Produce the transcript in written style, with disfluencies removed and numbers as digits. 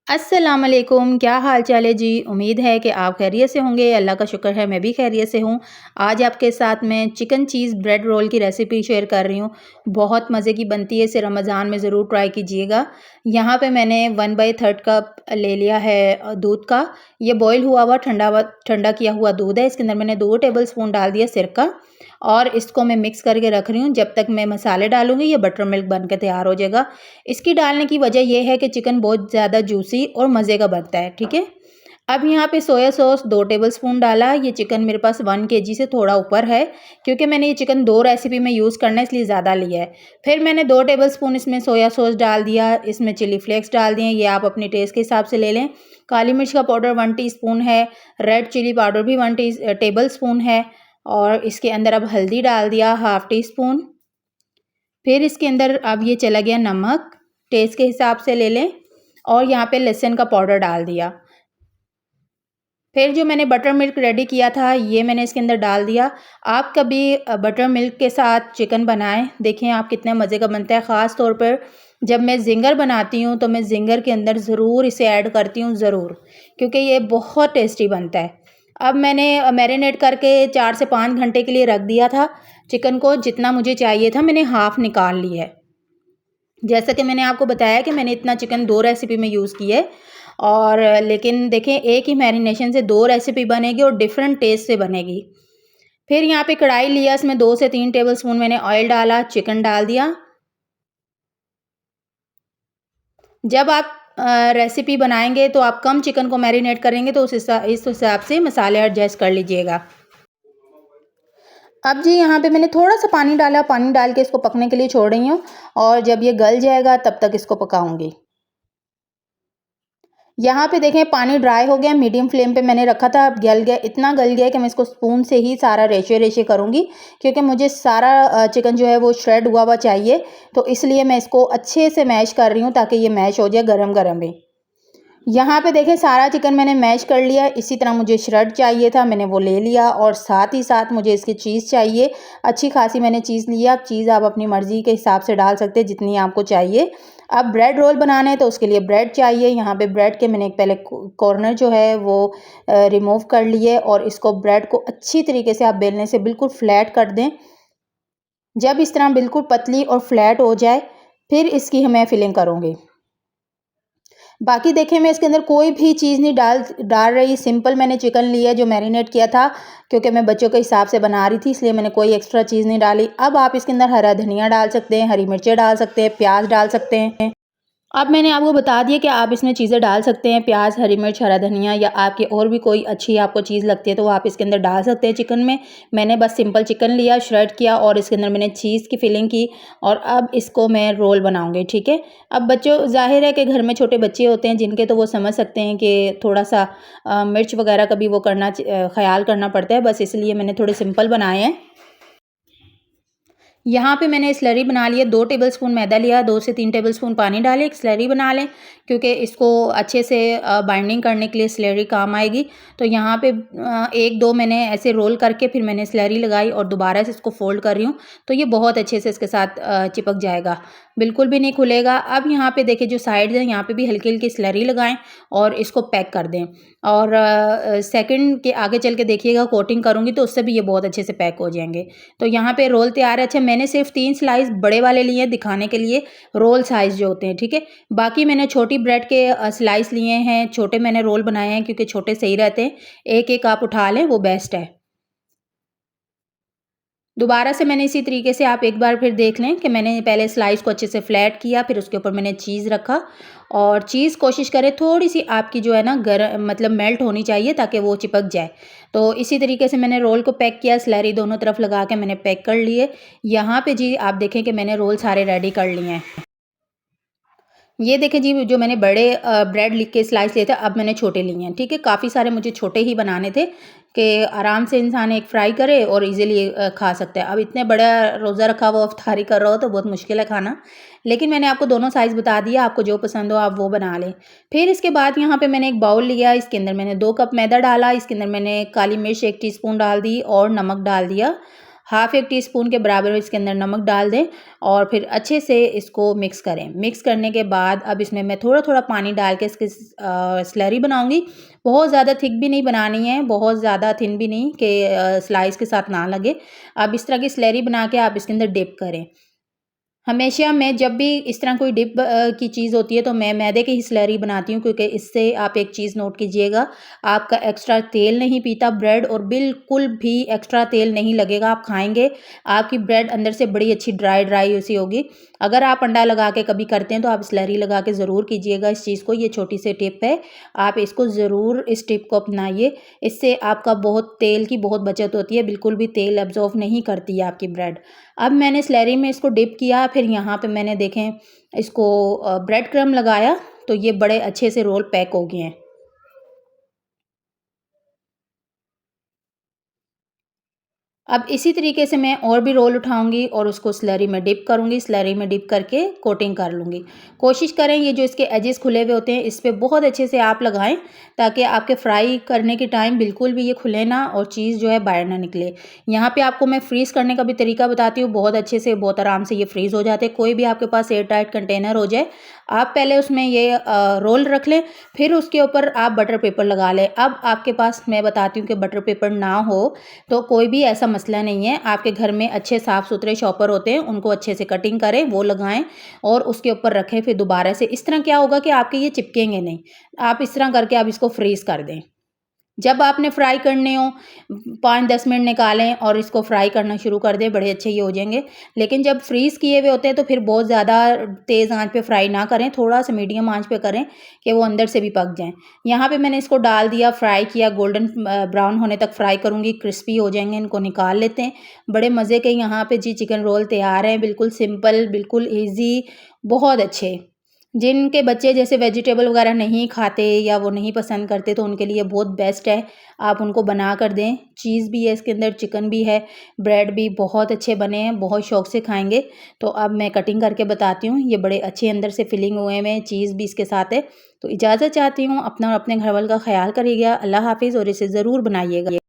अस्सलाम वालेकुम, क्या हाल चाल है जी। उम्मीद है कि आप खैरियत से होंगे। अल्लाह का शुक्र है मैं भी खैरियत से हूँ। आज आपके साथ मैं चिकन चीज़ ब्रेड रोल की रेसिपी शेयर कर रही हूँ। बहुत मज़े की बनती है, इसे रमज़ान में ज़रूर ट्राई कीजिएगा। यहाँ पे मैंने 1/3 कप ले लिया है दूध का। ये बॉयल हुआ ठंडा किया हुआ दूध है। इसके अंदर मैंने 2 टेबल स्पून डाल दिया सिरका और इसको मैं मिक्स करके रख रही हूँ। जब तक मैं मसाले डालूँगी ये बटर मिल्क बन के तैयार हो जाएगा। इसकी डालने की वजह ये है कि चिकन बहुत ज़्यादा जूसी और मज़े का बनता है, ठीक है। अब यहाँ पे सोया सॉस 2 टेबलस्पून डाला। ये चिकन मेरे पास 1 केजी से थोड़ा ऊपर है, क्योंकि मैंने ये चिकन 2 रेसिपी में यूज़ करना है इसलिए ज़्यादा लिया है। फिर मैंने 2 टेबलस्पून इसमें सोया सॉस डाल दिया, इसमें चिली फ्लेक्स डाल दिए, ये आप अपने टेस्ट के हिसाब से ले लें। काली मिर्च का पाउडर 1 टीस्पून है, रेड चिली पाउडर भी 1 टेबलस्पून है और इसके अंदर अब हल्दी डाल दिया हाफ़ टी स्पून। फिर इसके अंदर अब ये चला गया नमक, टेस्ट के हिसाब से ले लें और यहाँ पे लहसुन का पाउडर डाल दिया। फिर जो मैंने बटर मिल्क रेडी किया था ये मैंने इसके अंदर डाल दिया। आप कभी बटर मिल्क के साथ चिकन बनाएं, देखें आप कितने मज़े का बनता है। ख़ास तौर पर जब मैं ज़िंगर बनाती हूँ तो मैं ज़िंगर के अंदर ज़रूर इसे ऐड करती हूँ ज़रूर, क्योंकि ये बहुत टेस्टी बनता है। अब मैंने मैरिनेट करके 4 से 5 घंटे के लिए रख दिया था चिकन को। जितना मुझे चाहिए था मैंने हाफ़ निकाल लिया है। जैसा कि मैंने आपको बताया कि मैंने इतना चिकन 2 रेसिपी में यूज़ किया है और लेकिन देखें एक ही मैरिनेशन से 2 रेसिपी बनेगी और डिफरेंट टेस्ट से बनेगी। फिर यहाँ पे कढ़ाई लिया, इसमें 2 से 3 टेबलस्पून मैंने ऑयल डाला, चिकन डाल दिया। जब आप रेसिपी बनाएँगे तो आप कम चिकन को मैरिनेट करेंगे तो इस हिसाब से मसाले एडजस्ट कर लीजिएगा। अब जी यहाँ पे मैंने थोड़ा-सा पानी डाला, पानी डाल के इसको पकने के लिए छोड़ रही हूँ और जब ये गल जाएगा तब तक इसको पकाऊँगी। यहाँ पे देखें पानी ड्राई हो गया, मीडियम फ्लेम पे मैंने रखा था, अब गल गया, इतना गल गया कि मैं इसको स्पून से ही सारा रेशे-रेशे करूँगी, क्योंकि मुझे सारा चिकन जो है वो श्रेड हुआ चाहिए, तो इसलिए मैं इसको अच्छे से मैश कर रही हूँ ताकि ये मैश हो जाए गरम-गरम ही। यहाँ पे देखें सारा चिकन मैंने मैश कर लिया। इसी तरह मुझे श्रेड चाहिए था, मैंने वो ले लिया और साथ ही साथ मुझे इसकी चीज़ चाहिए। अच्छी खासी मैंने चीज़ लिया। अब चीज़ आप अपनी मर्ज़ी के हिसाब से डाल सकते हैं जितनी आपको चाहिए। अब ब्रेड रोल बनाने हैं तो उसके लिए ब्रेड चाहिए। यहाँ पे ब्रेड के मैंने एक पहले कॉर्नर जो है वो रिमूव कर लिए और इसको ब्रेड को अच्छी तरीके से आप बेलने से बिल्कुल फ्लैट कर दें। जब इस तरह बिल्कुल पतली और फ्लैट हो जाए फिर इसकी मैं फिलिंग करूँगी। बाकी देखें मैं इसके अंदर कोई भी चीज़ नहीं डाल डाल रही, सिंपल मैंने चिकन लिया जो मैरिनेट किया था, क्योंकि मैं बच्चों के हिसाब से बना रही थी इसलिए मैंने कोई एक्स्ट्रा चीज़ नहीं डाली। अब आप इसके अंदर हरा धनिया डाल सकते हैं, हरी मिर्चें डाल सकते हैं, प्याज डाल सकते हैं। अब मैंने आपको बता दिया कि आप इसमें चीज़ें डाल सकते हैं, प्याज, हरी मिर्च, हरा धनिया या आपकी और भी कोई अच्छी आपको चीज़ लगती है तो वो आप इसके अंदर डाल सकते हैं चिकन में। मैंने बस सिंपल चिकन लिया, श्रेड किया और इसके अंदर मैंने चीज़ की फिलिंग की और अब इसको मैं रोल बनाऊँगी, ठीक है। अब बच्चों ज़ाहिर है कि घर में छोटे बच्चे होते हैं जिनके, तो वो समझ सकते हैं कि थोड़ा-सा मिर्च वगैरह का भी वो ख़्याल करना पड़ता है, बस इसलिए मैंने थोड़े सिंपल बनाए हैं। यहाँ पे मैंने स्लरी बना लिया, 2 टेबलस्पून मैदा लिया, 2 से 3 टेबलस्पून पानी डाले, एक स्लरी बना लें, क्योंकि इसको अच्छे से बाइंडिंग करने के लिए स्लरी काम आएगी। तो यहाँ पे 1-2 मैंने ऐसे रोल करके फिर मैंने स्लरी लगाई और दोबारा से इसको फ़ोल्ड कर रही हूँ, तो ये बहुत अच्छे से इसके साथ चिपक जाएगा, बिल्कुल भी नहीं खुलेगा। अब यहाँ पे देखिए जो साइड्स हैं यहाँ पे भी हल्की-हल्की स्लरी लगाएँ और इसको पैक कर दें और सेकंड के आगे चल के देखिएगा कोटिंग करूँगी तो उससे भी ये बहुत अच्छे से पैक हो जाएँगे। तो यहाँ पे रोल तैयार है। अच्छा मैंने सिर्फ 3 स्लाइस बड़े वाले लिए हैं दिखाने के लिए, रोल साइज़ जो होते हैं, ठीक है। बाकी मैंने छोटी ब्रेड के स्लाइस लिए हैं, छोटे मैंने रोल बनाए हैं क्योंकि छोटे सही रहते हैं। एक-एक आप उठा लें वो बेस्ट है। दोबारा से मैंने इसी तरीके से आप एक बार फिर देख लें कि मैंने पहले स्लाइस को अच्छे से फ्लैट किया, फिर उसके ऊपर मैंने चीज़ रखा और चीज़ कोशिश करें थोड़ी-सी आपकी जो है ना मतलब मेल्ट होनी चाहिए ताकि वो चिपक जाए। तो इसी तरीके से मैंने रोल को पैक किया, स्लैरी दोनों तरफ लगा के मैंने पैक कर लिए। यहाँ पे जी आप देखें कि मैंने रोल सारे रेडी कर लिए हैं। ये देखें जी जो मैंने बड़े ब्रेड लिख के स्लाइस लिए थे, अब मैंने छोटे लिए हैं, ठीक है। काफ़ी सारे मुझे छोटे ही बनाने थे कि आराम से इंसान एक फ्राई करे और इजीली खा सकता है। अब इतने बड़ा रोज़ा रखा हुआ इफ्तारी कर रहा हो तो बहुत मुश्किल है खाना, लेकिन मैंने आपको दोनों साइज़ बता दिया, आपको जो पसंद हो आप वो बना लें। फिर इसके बाद यहाँ पे मैंने एक बाउल लिया, इसके अंदर मैंने 2 कप मैदा डाला, इसके अंदर मैंने काली मिर्च 1 टीस्पून डाल दी और नमक डाल दिया, हाफ़ 1 टीस्पून के बराबर इसके अंदर नमक डाल दें और फिर अच्छे से इसको मिक्स करें। मिक्स करने के बाद अब इसमें मैं थोड़ा-थोड़ा पानी डाल के इसकी स्लरी बनाऊँगी। बहुत ज़्यादा थिक भी नहीं बनानी है, बहुत ज़्यादा थिन भी नहीं कि स्लाइस के साथ ना लगे। अब इस तरह की स्लरी बना के आप इसके अंदर डिप करें। हमेशा मैं जब भी इस तरह कोई डिप की चीज़ होती है तो मैं मैदे की ही स्लरी बनाती हूँ, क्योंकि इससे आप एक चीज़ नोट कीजिएगा, आपका एक्स्ट्रा तेल नहीं पीता ब्रेड और बिल्कुल भी एक्स्ट्रा तेल नहीं लगेगा। आप खाएँगे, आपकी ब्रेड अंदर से बड़ी अच्छी ड्राई सी होगी। अगर आप अंडा लगा के कभी करते हैं तो आप स्लरी लगा के ज़रूर कीजिएगा इस चीज़ को। ये छोटी सी टिप है, आप इसको ज़रूर इस टिप को अपनाइए। इससे आपका बहुत तेल की बहुत बचत होती है, बिल्कुल भी तेल एब्ज़ॉर्ब नहीं करती है आपकी ब्रेड। अब मैंने स्लैरी में इसको डिप किया, फिर यहाँ पे मैंने देखें इसको ब्रेड क्रम्ब लगाया, तो ये बड़े अच्छे से रोल पैक हो गए हैं। अब इसी तरीके से मैं और भी रोल उठाऊँगी और उसको स्लरी में डिप करूँगी, स्लरी में डिप करके कोटिंग कर लूँगी। कोशिश करें ये जो इसके एजेस खुले हुए होते हैं, इस पे बहुत अच्छे से आप लगाएँ, ताकि आपके फ्राई करने के टाइम बिल्कुल भी ये खुले ना और चीज़ जो है बाहर ना निकले। यहाँ पे आपको मैं फ्रीज़ करने का भी तरीका बताती हूँ, बहुत अच्छे से, बहुत आराम से ये फ्रीज़ हो जाते हैं। कोई भी आपके पास एयर टाइट कंटेनर हो जाए, आप पहले उसमें ये रोल रख लें, फिर उसके ऊपर आप बटर पेपर लगा लें। अब आपके पास मैं बताती हूँ कि बटर पेपर ना हो तो कोई भी ऐसा मसला नहीं है, आपके घर में अच्छे साफ़-सुथरे शॉपर होते हैं, उनको अच्छे से कटिंग करें, वो लगाएँ और उसके ऊपर रखें, फिर दोबारा से इस तरह क्या होगा कि आपके ये चिपकेंगे नहीं। आप इस तरह करके आप इसको फ्रीज़ कर दें। जब आपने फ्राई करने हो 5-10 मिनट निकालें और इसको फ्राई करना शुरू कर दें, बड़े अच्छे ये हो जाएँगे। लेकिन जब फ्रीज़ किए हुए होते हैं तो फिर बहुत ज़्यादा तेज़ आँच पे फ्राई ना करें, थोड़ा-सा मीडियम आँच पे करें कि वो अंदर से भी पक जाएँ। यहाँ पे मैंने इसको डाल दिया, फ्राई किया, गोल्डन ब्राउन होने तक फ्राई करूँगी, क्रिस्पी हो जाएँगे, इनको निकाल लेते हैं। बड़े मज़े के यहाँ पे जी चिकन रोल तैयार हैं, बिल्कुल सिंपल, बिल्कुल ईज़ी, बहुत अच्छे। जिनके बच्चे जैसे वेजिटेबल वगैरह नहीं खाते या वो नहीं पसंद करते तो उनके लिए बहुत बेस्ट है, आप उनको बना कर दें। चीज़ भी है इसके अंदर, चिकन भी है, ब्रेड भी बहुत अच्छे बने हैं, बहुत शौक से खाएँगे। तो अब मैं कटिंग करके बताती हूँ, ये बड़े अच्छे अंदर से फिलिंग हुए हुए हैं, चीज़ भी इसके साथ है। तो इजाज़त चाहती हूँ, अपना और अपने घरवालों का ख़्याल करिएगा। अल्लाह हाफ़िज़ और इसे ज़रूर बनाइएगा।